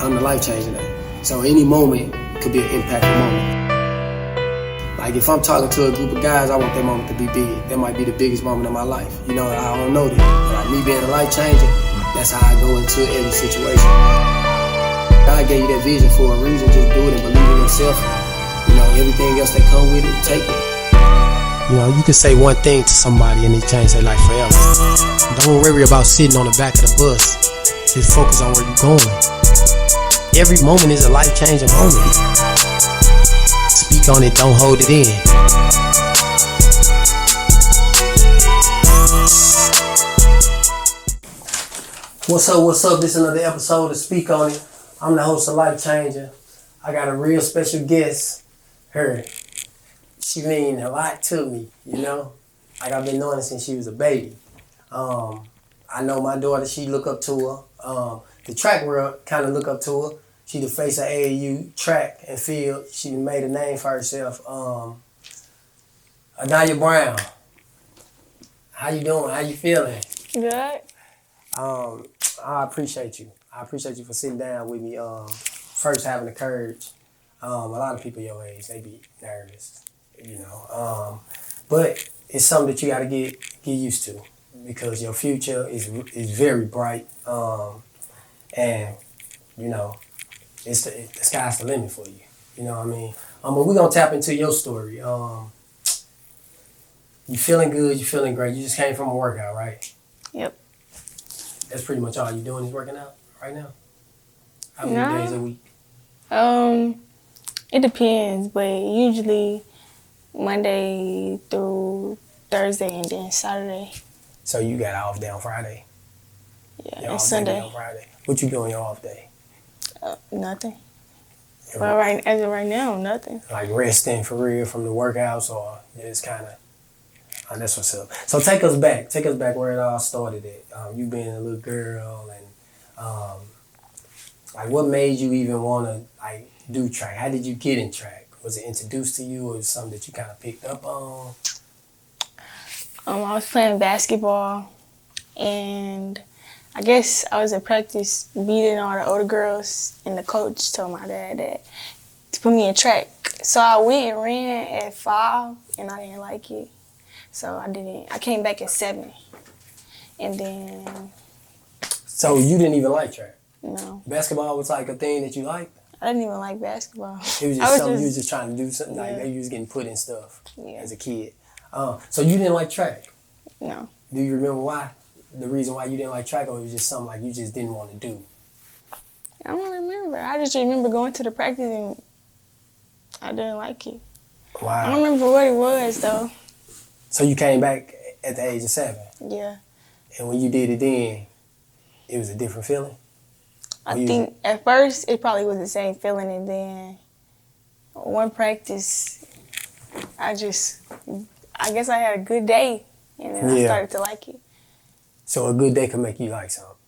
I'm the life-changing name. So any moment could be an impactful moment. Like if I'm talking to a group of guys, I want that moment to be big. That might be the biggest moment of my life. You know, I don't know that. Like me being a life changer, that's how I go into every situation. God gave you that vision for a reason. Just do it and believe in yourself. You know, everything else that come with it, take it. You know, you can say one thing to somebody and it change their life forever. Don't worry about sitting on the back of the bus. Just focus on where you're going. Every moment is a life-changing moment. Speak on it, don't hold it in. What's up? This is another episode of Speak On It. I'm the host of Life Changer. I got a real special guest. Her. She mean a lot to me, you know? Like I've been knowing her since she was a baby. I know my daughter, she look up to her. The track world kind of look up to her. She the face of AAU track and field. She made a name for herself. Aniyah Brown. How you doing? How you feeling? Good. I appreciate you. I appreciate you for sitting down with me. First having the courage. A lot of people your age, they be nervous, you know. But it's something that you gotta get used to because your future is very bright. And you know, the sky's the limit for you. You know what I mean? But we're gonna tap into your story. You feeling good, you feeling great. You just came from a workout, right? Yep. That's pretty much all you doing is working out right now? How many days a week? It depends, but usually Monday through Thursday and then Saturday. So you got off day on Friday? Yeah, Your and off Sunday. Day on Friday. What you doing your off day? Nothing. Well, as of right now, nothing. Like resting for real from the workouts, or just kind of. That's what's up. So take us back where it all started at. You being a little girl, and like what made you even want to like do track? How did you get in track? Was it introduced to you, or was it something that you kind of picked up on? I was playing basketball, and I guess I was in practice beating all the older girls, and the coach told my dad that to put me in track. So I went and ran at 5, and I didn't like it. So I didn't. I came back at 7, and then. So you didn't even like track? No. Basketball was like a thing that you liked? I didn't even like basketball. It was just something you was just trying to do something like maybe you was getting put in stuff as a kid. So you didn't like track? No. Do you remember why? The reason why you didn't like track, or it was just something like you just didn't want to do? I don't remember. I just remember going to the practice and I didn't like it. Wow. I don't remember what it was though. So you came back at the age of 7? Yeah. And when you did it then, it was a different feeling? I think at first it probably was the same feeling, and then one practice, I guess I had a good day, and then I started to like it. So a good day can make you like something.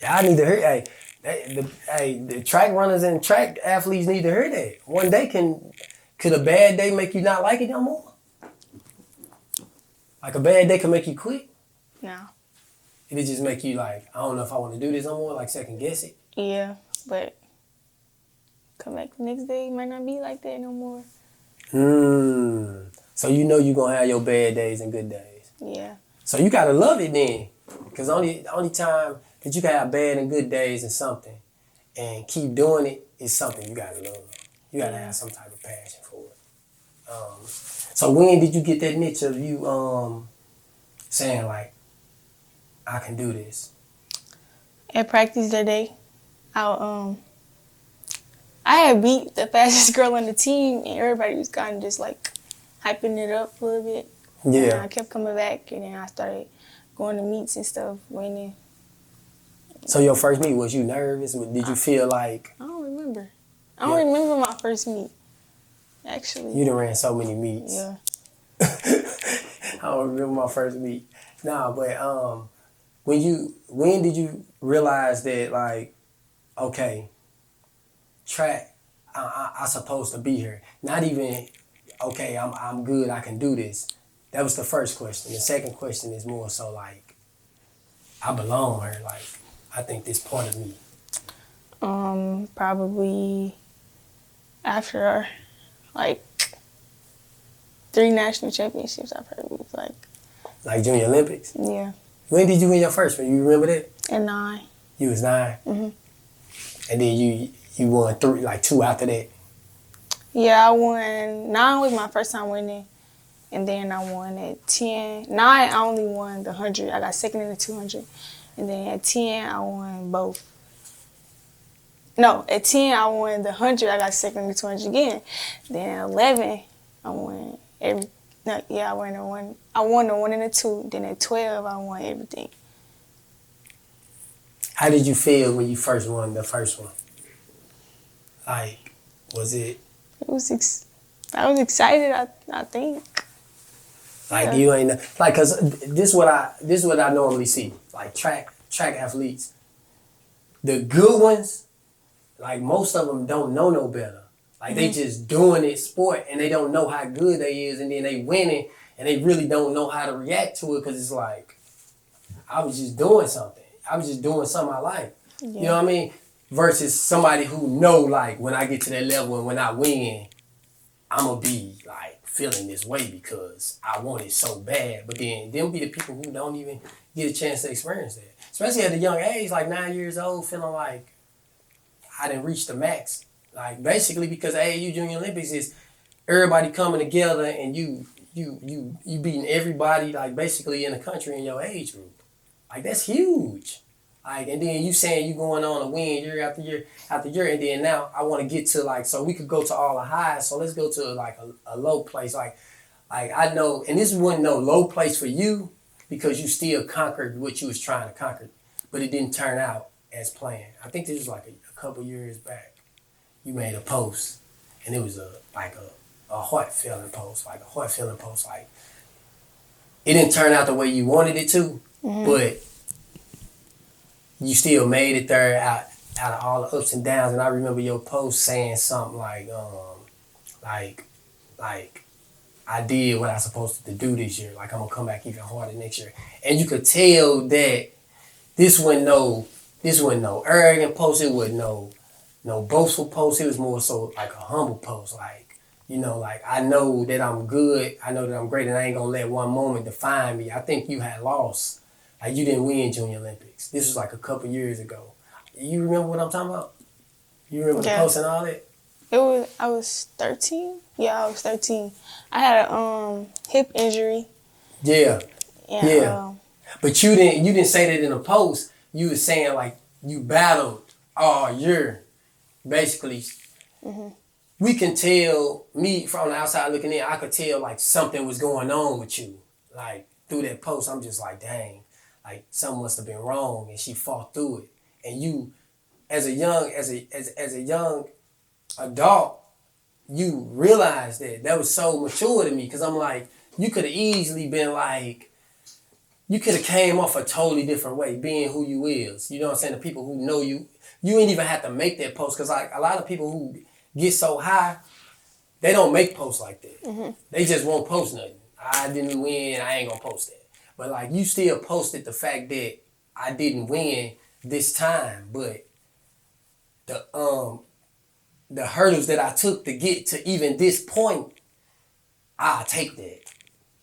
I need to hear. The track runners and track athletes need to hear that. One day could a bad day make you not like it no more? Like a bad day can make you quit? No. It just make you like, I don't know if I want to do this no more, like second guess it? Yeah, but come back the next day, it might not be like that no more. So you know you're going to have your bad days and good days. Yeah. So you got to love it then. Because the only time that you can have bad and good days in something and keep doing it is something you got to love. You got to have some type of passion for it. So when did you get that niche of you saying like, I can do this? At practice that day, I had beat the fastest girl on the team, and everybody was kind of just like hyping it up a little bit. Yeah. And I kept coming back, and then I started going to meets and stuff, winning. So your first meet, was you nervous? Did you feel like... I don't remember. I don't remember my first meet, actually. You done ran so many meets. Yeah. I don't remember my first meet. Nah, but when did you realize that, like, okay, track, I supposed to be here? Not even, okay, I'm good, I can do this. That was the first question. The second question is more so like, I belong here. Like, I think this part of me. Probably after like 3 national championships, I probably was Like Junior Olympics? yeah, When did you win your first one? You remember that? and 9. You was 9? Mm-hmm. And then you won 3, like 2 after that? Yeah, I won 9 was my first time winning, and then I won at 10. 9, I only won the 100. I got second in the 200, and then at 10, I won both. No, at 10, I won the 100. I got second in the 200 again. Then at 11, I won every. No, yeah, I won the one. I won the 1 and the 2. Then at 12, I won everything. How did you feel when you first won the first one? Like, was it It was. I was excited. I think. like Yeah. you ain't like? Cause this what I normally see. Like track athletes, the good ones, like most of them don't know no better. Like they just doing it sport and they don't know how good they is, and then they winning and they really don't know how to react to it because it's like I was just doing something. I was just doing something I like. Yeah. You know what I mean? Versus somebody who know like when I get to that level and when I win, I'm gonna be like feeling this way because I want it so bad. But then them be the people who don't even get a chance to experience that. Especially at a young age, like 9 years old, feeling like I didn't reach the max. Like basically because AAU Junior Olympics is everybody coming together and you beating everybody like basically in the country in your age group. Like that's huge. Like and then you saying you going on a win year after year after year, and then now I want to get to like so we could go to all the highs. So let's go to like a low place. Like I know, and this wasn't no low place for you because you still conquered what you was trying to conquer, but it didn't turn out as planned. I think this was like a couple years back. You made a post, and it was a heart feeling post, like a heart feeling post. Like it didn't turn out the way you wanted it to, but you still made it there out of all the ups and downs. And I remember your post saying something like I did what I was supposed to do this year. Like I'm gonna come back even harder next year. And you could tell that this wasn't no arrogant post. It wasn't no boastful post. It was more so like a humble post. Like, you know, like I know that I'm good. I know that I'm great, and I ain't gonna let one moment define me. I think you had lost. Like you didn't win Junior Olympics. This was like a couple years ago. You remember what I'm talking about? You remember the post and all that? I was 13. Yeah, I was 13. I had a hip injury. Yeah. And, Yeah. But you didn't say that in a post. You was saying like you battled all year. Basically. We can tell, me from the outside looking in, I could tell like something was going on with you. Like through that post, I'm just like, dang, like something must have been wrong, and she fought through it. And you, as a young adult, you realize that was so mature to me, because I'm like, you could have easily been like, you could have came off a totally different way, being who you is. You know what I'm saying? The people who know you, you ain't even have to make that post, because like a lot of people who get so high, they don't make posts like that. They just won't post nothing. I didn't win, I ain't gonna post that. But like you still posted the fact that I didn't win this time, but the hurdles that I took to get to even this point, I'll take that.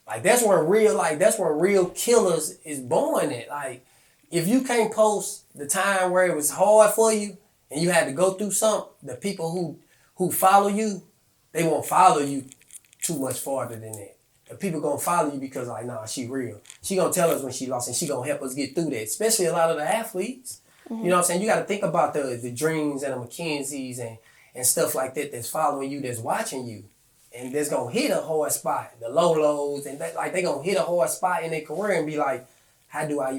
Like that's where real killers is born at. Like if you can't post the time where it was hard for you and you had to go through something, the people who follow you, they won't follow you too much farther than that. The people gonna follow you because like, nah, she real. She gonna tell us when she lost, and she gonna help us get through that. Especially a lot of the athletes. You know what I'm saying? You gotta think about the Dreams and the McKenzies and stuff like that that's following you, that's watching you. And that's gonna hit a hard spot. The Lolos, and that, like they gonna hit a hard spot in their career and be like, how do I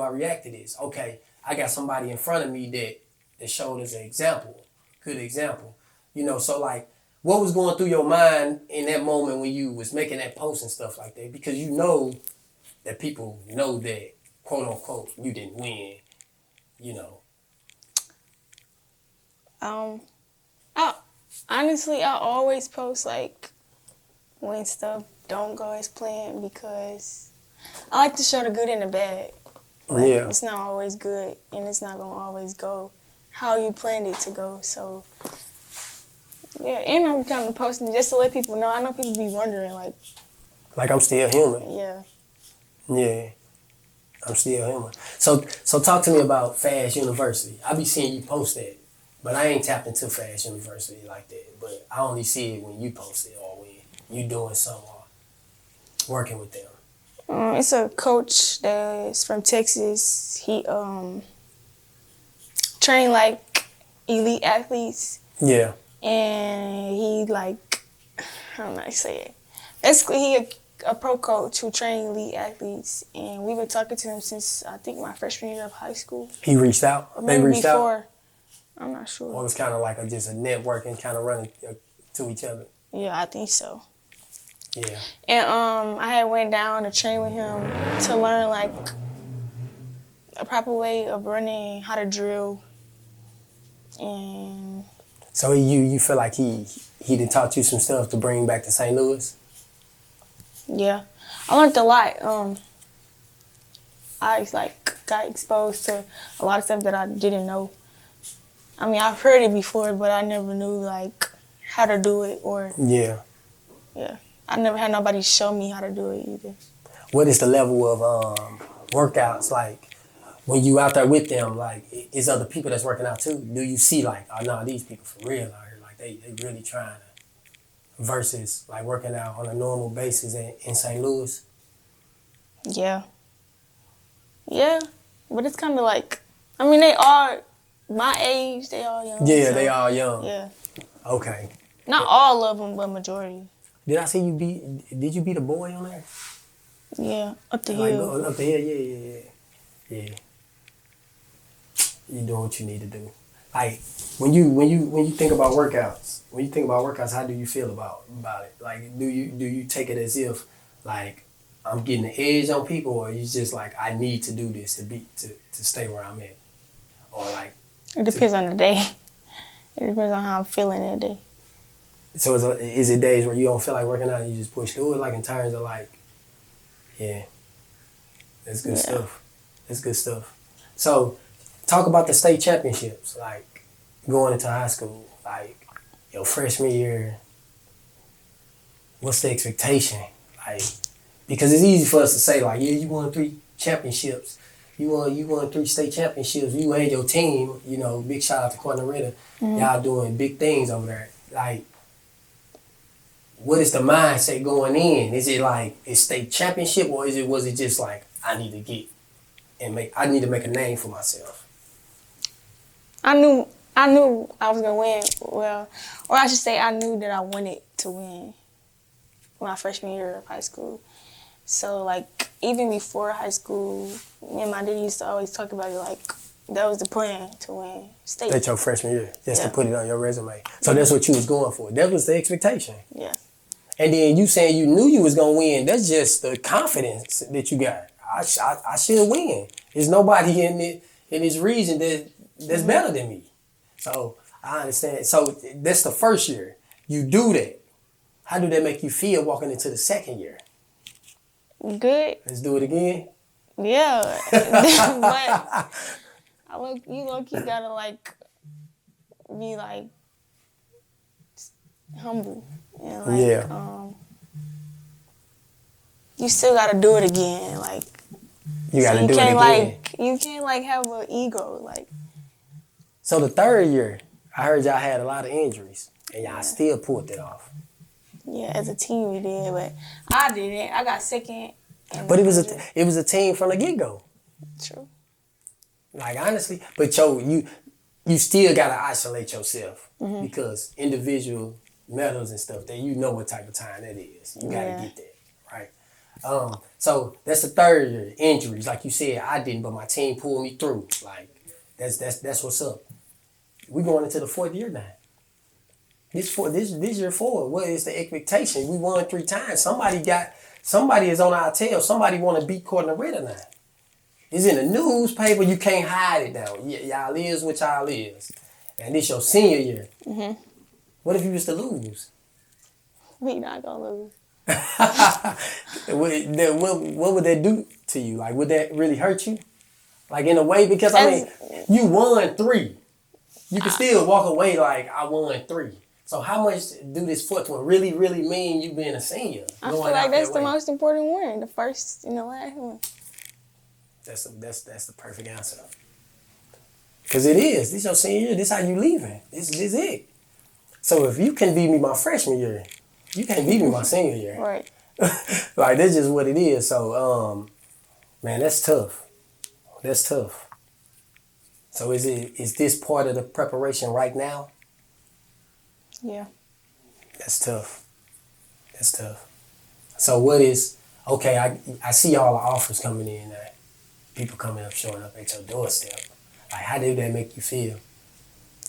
react to this? Okay, I got somebody in front of me that showed us an example, good example. You know, so like, what was going through your mind in that moment when you was making that post and stuff like that? Because you know that people know that, quote unquote, you didn't win, you know. Honestly, I always post like when stuff don't go as planned, because I like to show the good and the bad. Like, Yeah. it's not always good, and it's not gonna always go how you planned it to go. So yeah, and I'm kind of posting just to let people know. I know people be wondering, Like I'm still human. yeah. Yeah, I'm still human. So talk to me about Fast University. I be seeing you post that, but I ain't tapped into Fast University like that. But I only see it when you post it or when you doing something or working with them. It's a coach that's from Texas. He trained like elite athletes, Yeah. and he like, I don't know how to say it. Basically, he a pro coach who trained elite athletes, and we've been talking to him since I think my freshman year of high school. He reached out. Or They maybe reached out. before. I'm not sure. Or it was kind of like just a networking, kind of running to each other. Yeah, I think so. Yeah. And I had went down to train with him to learn like a proper way of running, how to drill, and So you feel like he done taught you some stuff to bring back to St. Louis? yeah, I learned a lot. I like got exposed to a lot of stuff that I didn't know. I mean, I've heard it before, but I never knew like how to do it, or Yeah. I never had nobody show me how to do it either. What is the level of workouts like when you out there with them? Like, is other people that's working out too? Do you see like, oh no, these people for real out here, like they really trying to, versus like working out on a normal basis in St. Louis? Yeah, but it's kind of like, I mean, they are my age. They all young. Yeah, so, they all young. Yeah, Okay. not all of them, but majority. Did I see you did you beat a boy on there? Yeah, up the Like, hill. up the hill, yeah. You doing what you need to do. Like when you think about workouts, how do you feel about it? Like do you take it as if like I'm getting the edge on people, or you just like I need to do this to stay where I'm at, or like It depends on the day. It depends on how I'm feeling that day. so is it days where you don't feel like working out and you just push through it, like in terms of like, yeah, that's good stuff. That's good stuff. So talk about the state championships, like going into high school, like your freshman year. What's the expectation? Like, because it's easy for us to say like, yeah, you won 3 championships. You won 3 state championships. You and your team, big shout out to Cornerita. Mm-hmm. Y'all doing big things over there. Like, what is the mindset going in? Is it like it's state championship, or was it just like I need to make a name for myself? I knew I was gonna win. Well, or I should say, I knew that I wanted to win my freshman year of high school. So like even before high school, me and my dad used to always talk about it. Like that was the plan, to win state. That's your freshman year, just to put it on your resume. So that's what you was going for. That was the expectation. Yeah. And then you saying you knew you was gonna win. That's just the confidence that you got. I should win. There's nobody in this region that's better than me. So I understand. So that's the first year. You do that. How do that make you feel walking into the second year? Good. Let's do it again. Yeah. But you low-key gotta like be like humble and like you still gotta do it again. Like you gotta do it again. You can't like have an ego like. So the third year, I heard y'all had a lot of injuries, and y'all still pulled it off. Yeah, as a team we did, but I didn't. I got second. But it was a team from the get-go. True. Like honestly, but you still gotta isolate yourself because individual medals and stuff, that you know what type of time that is. You gotta get that, right? So that's the third year. Injuries, like you said, I didn't, but my team pulled me through. Like that's what's up. We going into the 4th year now. This year 4. What is the expectation? We won 3 times. Somebody is on our tail. Somebody want to beat Cornerita now. It's in the newspaper. You can't hide it now. Y'all is what y'all is. And this your senior year. Mm-hmm. What if you was to lose? We not gonna lose. What would that do to you? Like, would that really hurt you? Like, in a way? Because, I mean, you won 3. You can still walk away like I won 3. So how much do this fourth one really, really mean you being a senior? I feel like that's the most important one, the first and the last one. That's the perfect answer. Because it is. This your senior year. This how you leaving. This is it. So if you can beat me my freshman year, you can't beat me my senior year. Right. Like, that's just what it is. So, man, that's tough. That's tough. So is this part of the preparation right now? Yeah. That's tough. That's tough. So what is, okay, I see all the offers coming in now. People coming up, showing up at your doorstep. Like, how did that make you feel?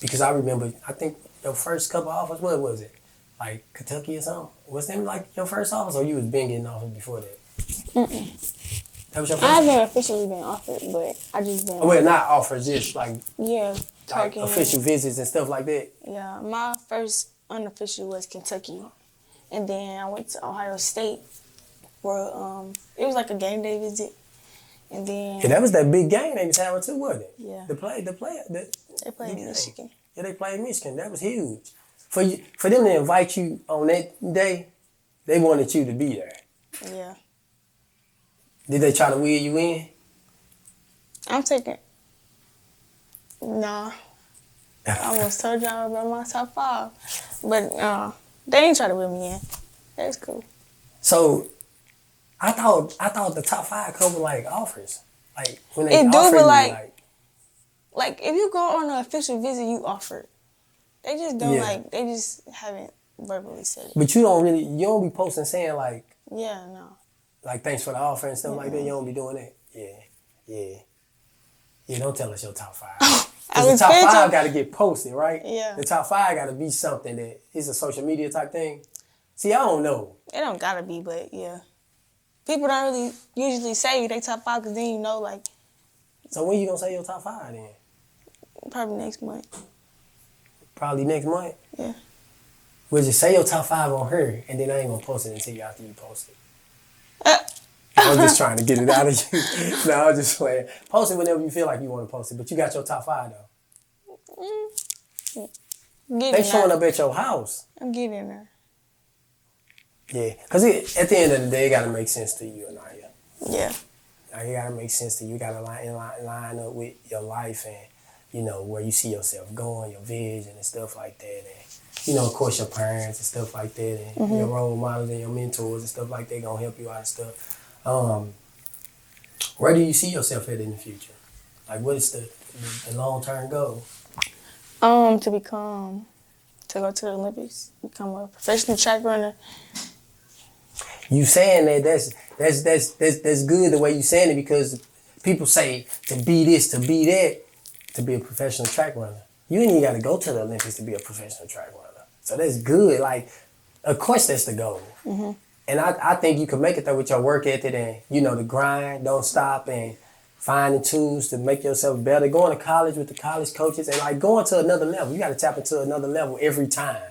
Because I remember, I think your first couple offers, what was it? Like Kentucky or something? Was that like your first offers, or you was been getting offers before that? Mm-mm. That was your first? I haven't officially been offered, but I just been. Well, not offers, just like talking. Like official visits and stuff like that. Yeah, my first unofficial was Kentucky, and then I went to Ohio State, where it was like a game day visit, and then. Yeah, that was that big game they was having too, wasn't it? Yeah. They played Michigan. Yeah, they played Michigan. That was huge. For them to invite you on that day, they wanted you to be there. Yeah. Did they try to wheel you in? I'm taking. Nah. I almost told you I was about my top 5. But they ain't try to wheel me in. That's cool. So I thought the top 5 covered like offers. Like when they it do, offer but you, like if you go on an official visit, you offered. They just don't they just haven't verbally said it. But you don't be posting saying like. Yeah, no. Like, thanks for the offer and stuff like that. You don't be doing that. Yeah, don't tell us your top 5. Because the top 5 got to get posted, right? Yeah. The top 5 got to be something that is a social media type thing. See, I don't know. It don't gotta be, but yeah. People don't really usually say they top 5 because then you know, like. So when you gonna say your top 5 then? Probably next month. Probably next month? Yeah. We'll just say your top 5 on her, and then I ain't gonna post it until after you post it. I'm just trying to get it out of you. No, I'm just playing. Post it whenever you feel like you want to post it, but you got your top 5 though. They showing up at your house. I'm getting there. Yeah, because at the end of the day, it got to make sense to you, Aniyah. Yeah. Like, it got to make sense to you. You got to line up with your life and, you know, where you see yourself going, your vision and stuff like that. And, you know, of course, your parents and stuff like that and your role models and your mentors and stuff like that going to help you out and stuff. Where do you see yourself at in the future? Like, what is the long-term goal? To go to the Olympics, become a professional track runner. You saying that's good the way you saying it, because people say to be this, to be that, to be a professional track runner. You ain't even got to go to the Olympics to be a professional track runner. So that's good. Like, of course that's the goal. Mm-hmm. And I think you can make it there with your work ethic and, you know, the grind, don't stop, and finding tools to make yourself better. Going to college with the college coaches and, like, going to another level. You got to tap into another level every time.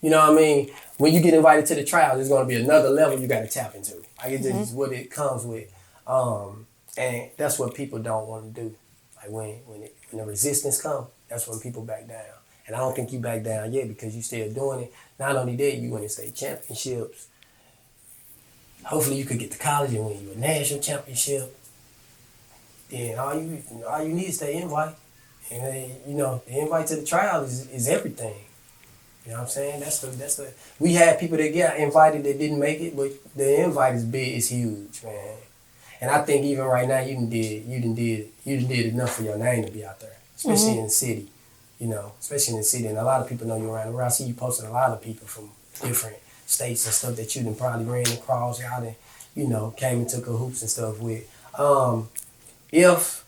You know what I mean? When you get invited to the trials, there's going to be another level you got to tap into. Like, it's just what it comes with. And that's what people don't want to do. Like, when the resistance comes, that's when people back down. And I don't think you back down yet because you still doing it. Not only that, you win state championships. Hopefully you could get to college and win you a national championship. Then all you need is the invite. And you know, the invite to the trial is everything. You know what I'm saying? That's the we had people that got invited that didn't make it, but the invite is big, it's huge, man. And I think even right now you done did enough for your name to be out there. Especially in the city. You know, especially in the city. And a lot of people know you around the world. I see you posting a lot of people from different states and stuff that you done probably ran across out and, you know, came and took a hoops and stuff with. If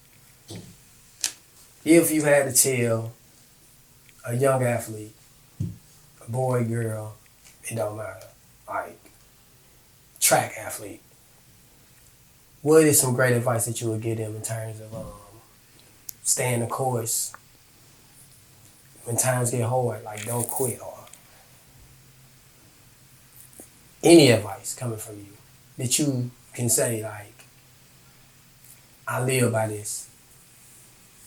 you had to tell a young athlete, a boy, girl, it don't matter, like track athlete, what is some great advice that you would give them in terms of staying the course when times get hard, like don't quit, or any advice coming from you that you can say, like, I live by this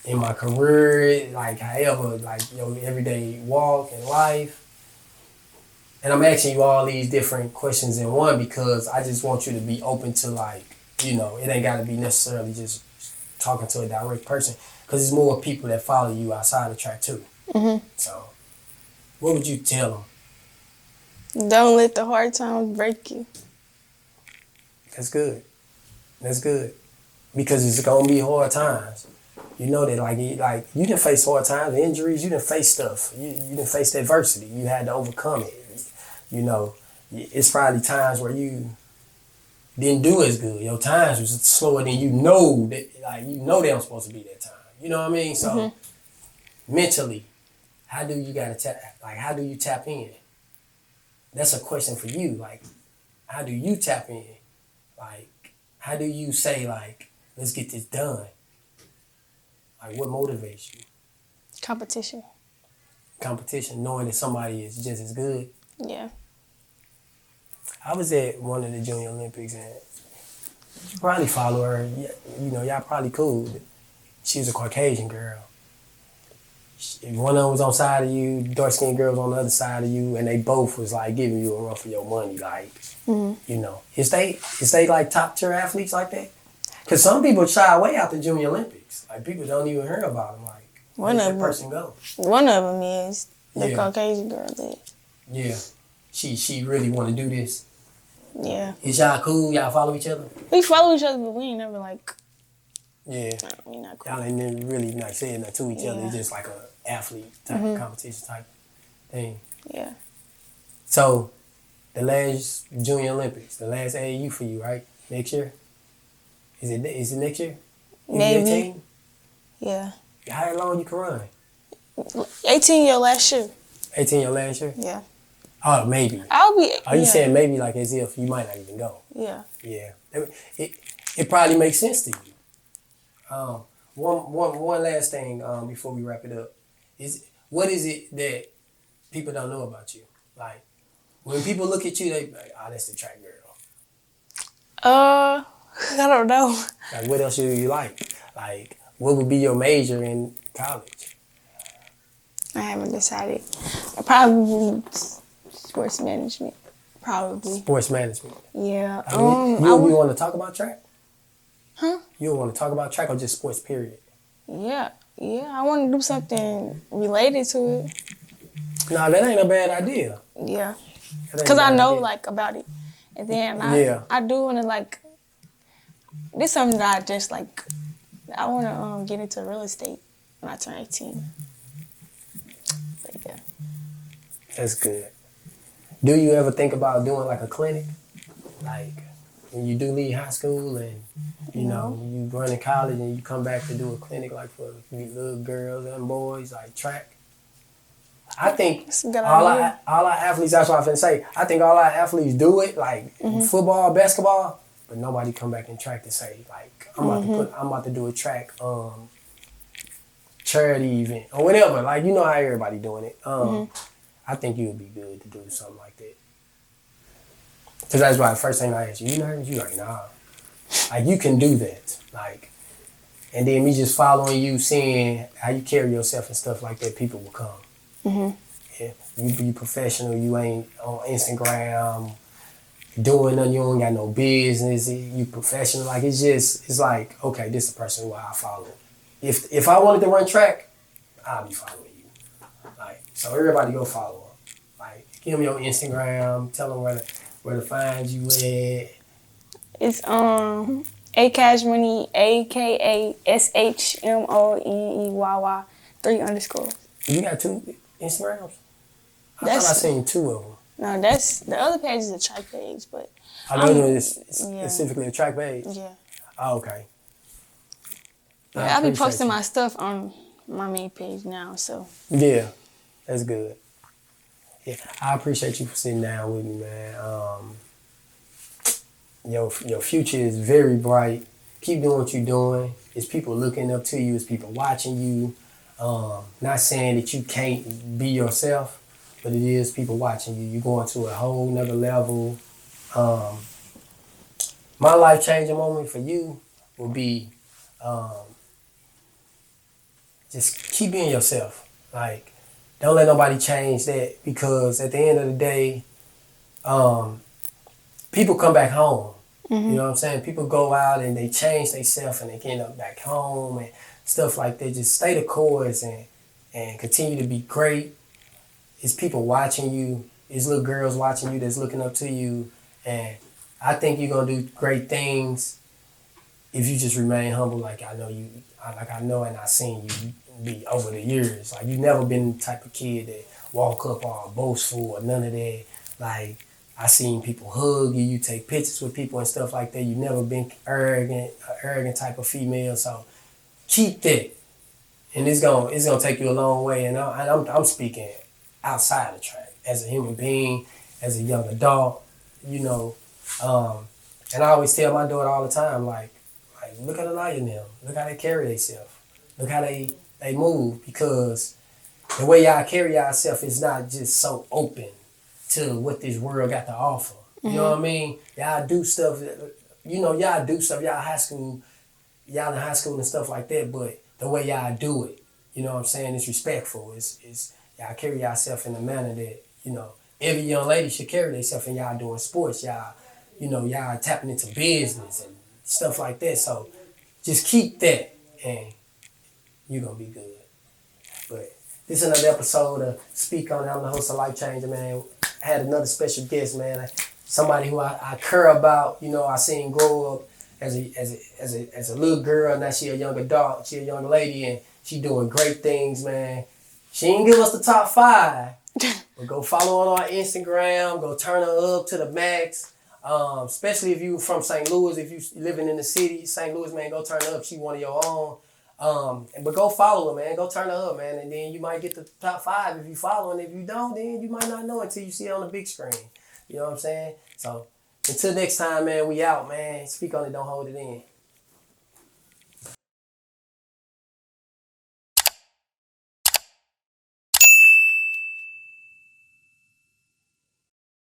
in my career, like however, like your everyday walk in life. And I'm asking you all these different questions in one because I just want you to be open to like, you know, it ain't got to be necessarily just talking to a direct person because there's more people that follow you outside the track too. Mm-hmm. So, what would you tell them? Don't let the hard times break you. That's good. That's good. Because it's gonna be hard times. You know that, like you didn't face hard times, injuries. You didn't face stuff. You didn't face adversity. You had to overcome it. You know, it's probably times where you didn't do as good. Your times was slower than you know that. Like you know they don't supposed to be that time. You know what I mean? So mentally, how do you gotta tap? Like how do you tap in? That's a question for you. Like how do you tap in? Like how do you say like let's get this done? Like what motivates you? Competition. Competition, knowing that somebody is just as good. Yeah. I was at one of the Junior Olympics and you probably follow her. You know, y'all probably cool. She was a Caucasian girl. One of them was on side of you, dark-skinned girl was on the other side of you, and they both was like giving you a run for your money. Like, you know, is they like top-tier athletes like that? Because some people shy away out the Junior Olympics. Like, people don't even hear about them. Like, where does that person go? One of them is the Caucasian girl that. Yeah. She really want to do this. Yeah. Is y'all cool? Y'all follow each other? We follow each other, but we ain't never like. Yeah. No, we not cool. Y'all ain't never really like saying that to each other. It's just like a athlete type competition type thing. Yeah. So, the last Junior Olympics, the last AAU for you, right? Next year? Is it next year? Maybe. 18? Yeah. How long you can run? 18 your last year. 18 your last year? Yeah. Oh, maybe. I'll be. Are you saying maybe like as if you might not even go? Yeah. Yeah. It probably makes sense to you. One last thing before we wrap it up what is it that people don't know about you? Like when people look at you, they be like, "Oh, that's the track girl." I don't know. Like what else do you like? Like what would be your major in college? I haven't decided. Probably sports management. Probably. Sports management. Yeah. You want to talk about track? Huh? You want to talk about track or just sports period? Yeah. Yeah. I want to do something related to it. No, that ain't a bad idea. Yeah. Because I know like about it. And then I do want to like, this is something that I just like, I want to get into real estate when I turn 18. But yeah. That's good. Do you ever think about doing like a clinic? Like when you do leave high school and you know you run in college and you come back to do a clinic like for little girls and boys like track? I think all our athletes, that's what I'm finna say, I think all our athletes do it, like football, basketball, but nobody come back in track to say, like, I'm about to do a track charity event or whatever. Like, you know how everybody doing it. I think you would be good to do something like that. Because that's why the first thing I asked you, you nervous? You like, nah. Like, you can do that. Like, and then me just following you, seeing how you carry yourself and stuff like that, people will come. Yeah, you be professional. You ain't on Instagram doing nothing. You don't got no business. You professional. Like it's like okay, this is the person who I follow. If I wanted to run track, I'll be following you. Like so, everybody go follow him. Like give them your Instagram. Tell them where to find you at. It's Cash Money AKASHMONEYY 3_. You got 2 Instagrams? I thought I seen 2 of them. No, that's the other page is a track page, but I know it's specifically a track page. Yeah. Oh, okay. I'll be posting my stuff on my main page now, so. Yeah, that's good. Yeah, I appreciate you for sitting down with me, man. Your future is very bright. Keep doing what you're doing. It's people looking up to you. It's people watching you. Not saying that you can't be yourself, but it is people watching you. You're going to a whole nother level. My life-changing moment for you will be just keep being yourself. Like, don't let nobody change that, because at the end of the day, people come back home. You know what I'm saying? People go out and they change themselves and they end up back home and stuff like that. Just stay the course and continue to be great. It's people watching you. It's little girls watching you that's looking up to you. And I think you're going to do great things if you just remain humble, like I know and I've seen you be over the years. Like, you never been the type of kid that walk up all boastful or none of that. Like, I seen people hug you, you take pictures with people and stuff like that. You never been an arrogant type of female. So keep that, and it's gonna take you a long way. And I'm speaking outside the track as a human being, as a young adult, you know. And I always tell my daughter all the time, like look at Aniyah now. Look how they carry themselves. Look how they move, because the way y'all carry yourself is not just so open to what this world got to offer. You know what I mean? Y'all do stuff, y'all in high school and stuff like that, but the way y'all do it, you know what I'm saying, it's respectful. It's y'all carry yourself in a manner that, every young lady should carry themselves, and y'all doing sports, y'all tapping into business and stuff like that. So just keep that and you're gonna be good. But this is another episode of Speak On It. I'm the host of Life Changer, man. I had another special guest, man. Somebody who I care about. I seen grow up as a little girl. Now she a young adult. She a young lady, and she doing great things, man. She ain't give us the top 5, but go follow her on our Instagram. Go turn her up to the max. Especially if you from St. Louis, if you living in the city, St. Louis, man, go turn her up. She one of your own. But go follow her, man. Go turn her up, man. And then you might get the top 5 if you follow. And if you don't, then you might not know until you see it on the big screen. You know what I'm saying? So until next time, man, we out, man. Speak on it, don't hold it in.